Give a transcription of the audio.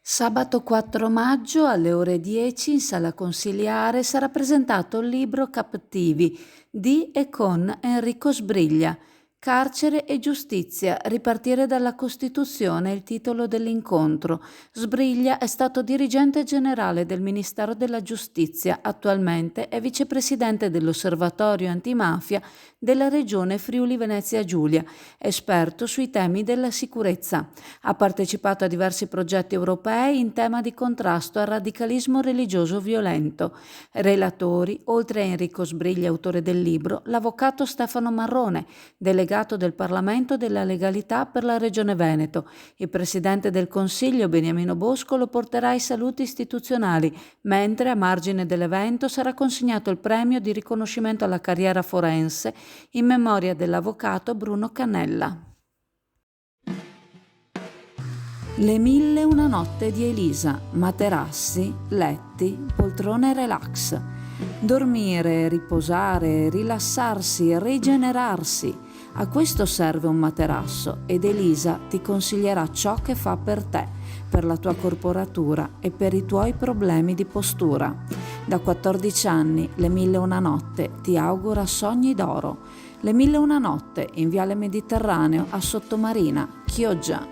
Sabato 4 maggio alle ore 10 in sala consiliare sarà presentato il libro Captivi di e con Enrico Sbriglia. Carcere e giustizia, ripartire dalla Costituzione è il titolo dell'incontro. Sbriglia è stato dirigente generale del Ministero della Giustizia, attualmente è vicepresidente dell'Osservatorio Antimafia della Regione Friuli Venezia Giulia, esperto sui temi della sicurezza. Ha partecipato a diversi progetti europei in tema di contrasto al radicalismo religioso violento. Relatori, oltre a Enrico Sbriglia, autore del libro, l'avvocato Stefano Marrone, delegato del Parlamento della Legalità per la Regione Veneto. Il Presidente del Consiglio, Beniamino Bosco, lo porterà ai saluti istituzionali, mentre a margine dell'evento sarà consegnato il premio di riconoscimento alla carriera forense in memoria dell'avvocato Bruno Cannella. Le 1001 notte di Elisa, materassi, letti, poltrone relax. Dormire, riposare, rilassarsi, rigenerarsi. A questo serve un materasso ed Elisa ti consiglierà ciò che fa per te, per la tua corporatura e per i tuoi problemi di postura. Da 14 anni Le 1001 notte ti augura sogni d'oro. Le 1001 notte in Viale Mediterraneo a Sottomarina, Chioggia.